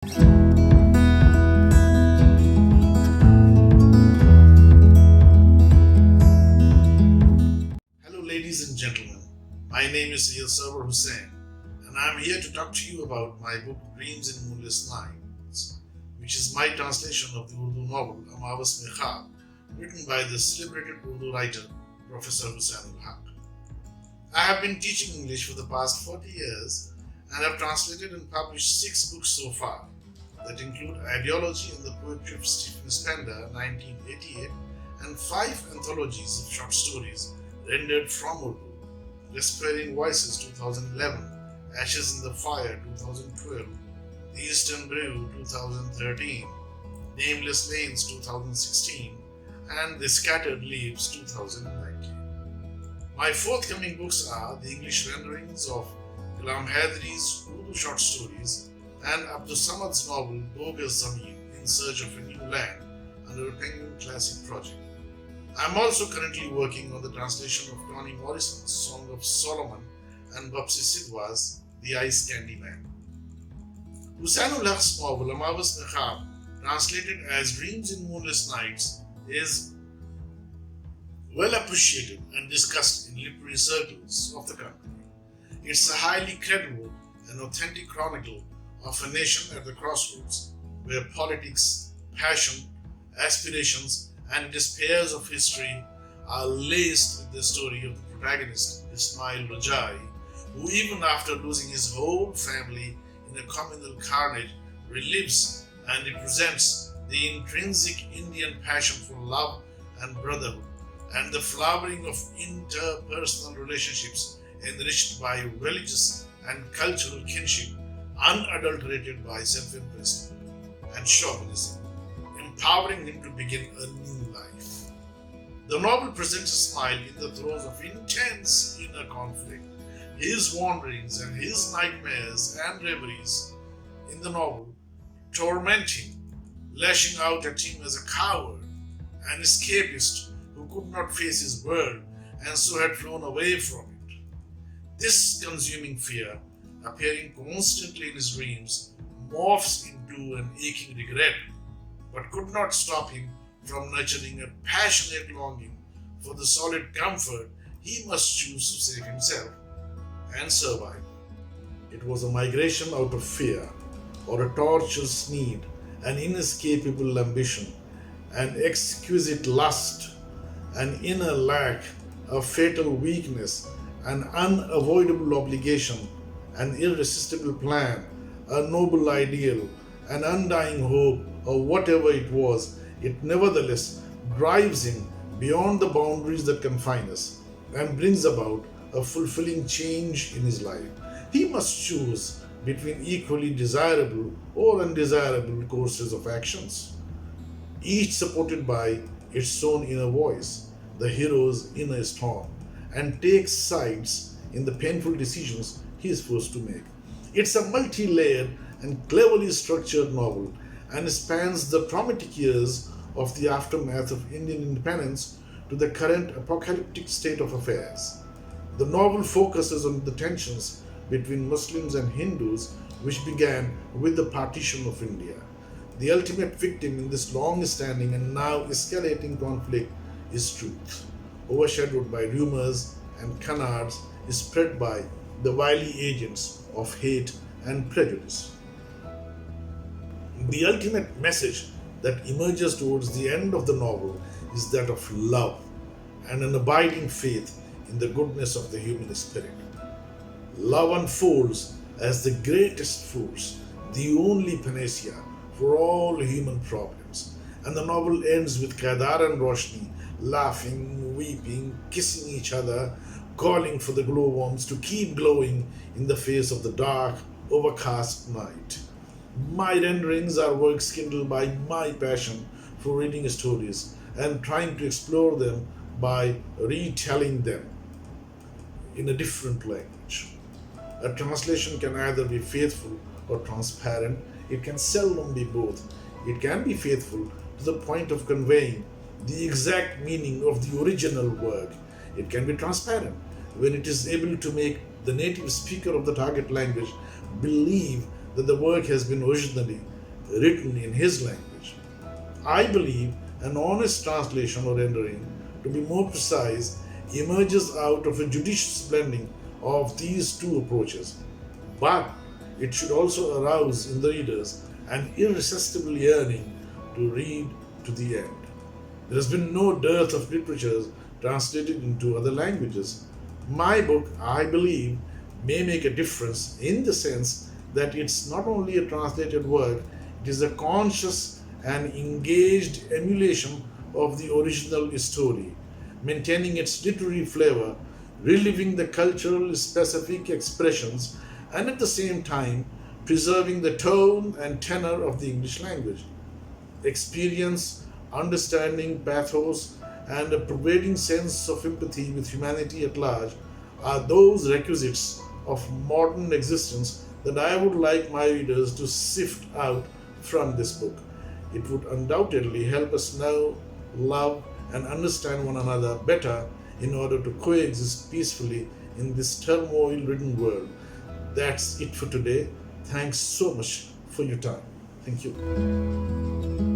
Hello, ladies and gentlemen. My name is SARWAR HUSSAIN, and I am here to talk to you about my book Dreams in Moonless Nights, which is my translation of the Urdu novel MOONLESS, written by the celebrated Urdu writer Professor HUSSAIN. I have been teaching English for the past 40 years and have translated and published 6 books so far that include Ideology and the Poetry of Stephen Spender, 1988, and 5 anthologies of short stories rendered from Urdu: Respiring Voices, 2011, Ashes in the Fire, 2012, The Eastern Brew, 2013, Nameless Lanes, 2016, and The Scattered Leaves, 2019. My forthcoming books are the English renderings of Ghulam Haidari's Urdu short stories and Abdus Samad's novel Bogus Zameen, In Search of a New Land, under a Penguin Classic project. I am also currently working on the translation of Toni Morrison's Song of Solomon and Bapsi Sidhwa's The Ice Candy Man. HUSSAIN novel MOONLESS, translated as Dreams in Moonless Nights, is well appreciated and discussed in literary circles of the country. It's a highly credible and authentic chronicle of a nation at the crossroads where politics, passion, aspirations, and despairs of history are laced with the story of the protagonist, Ismail Rajai, who even after losing his whole family in a communal carnage relives and represents the intrinsic Indian passion for love and brotherhood and the flowering of interpersonal relationships enriched by religious and cultural kinship, unadulterated by self-interest and chauvinism, empowering him to begin a new life. The novel presents Ismail in the throes of intense inner conflict, his wanderings and his nightmares and reveries in the novel torment him, lashing out at him as a coward, an escapist who could not face his world and so had flown away from it. This consuming fear, appearing constantly in his dreams, morphs into an aching regret, but could not stop him from nurturing a passionate longing for the solid comfort he must choose to save himself and survive. It was a migration out of fear, or a tortuous need, an inescapable ambition, an exquisite lust, an inner lack, a fatal weakness, an unavoidable obligation, an irresistible plan, a noble ideal, an undying hope, or whatever it was, it nevertheless drives him beyond the boundaries that confine us and brings about a fulfilling change in his life. He must choose between equally desirable or undesirable courses of actions, each supported by its own inner voice, the hero's inner storm, and takes sides in the painful decisions he is forced to make. It's a multi-layered and cleverly structured novel and spans the traumatic years of the aftermath of Indian independence to the current apocalyptic state of affairs. The novel focuses on the tensions between Muslims and Hindus, which began with the partition of India. The ultimate victim in this long-standing and now escalating conflict is truth, overshadowed by rumors and canards, is spread by the wily agents of hate and prejudice. The ultimate message that emerges towards the end of the novel is that of love and an abiding faith in the goodness of the human spirit. Love unfolds as the greatest force, the only panacea for all human problems, and the novel ends with Kedar and Roshni laughing, weeping, kissing each other, calling for the glowworms to keep glowing in the face of the dark, overcast night. My renderings are works kindled by my passion for reading stories and trying to explore them by retelling them in a different language. A translation can either be faithful or transparent. It can seldom be both. It can be faithful to the point of conveying the exact meaning of the original work. It can be transparent when it is able to make the native speaker of the target language believe that the work has been originally written in his language. I believe an honest translation or rendering, to be more precise, emerges out of a judicious blending of these two approaches. But it should also arouse in the readers an irresistible yearning to read to the end. There has been no dearth of literatures translated into other languages. My book, I believe, may make a difference in the sense that it's not only a translated work, it is a conscious and engaged emulation of the original story, maintaining its literary flavor, reliving the cultural specific expressions, and at the same time preserving the tone and tenor of the English language. Experience, understanding, pathos, and a pervading sense of empathy with humanity at large are those requisites of modern existence that I would like my readers to sift out from this book. It would undoubtedly help us know, love, and understand one another better in order to coexist peacefully in this turmoil-ridden world. That's it for today. Thanks so much for your time. Thank you.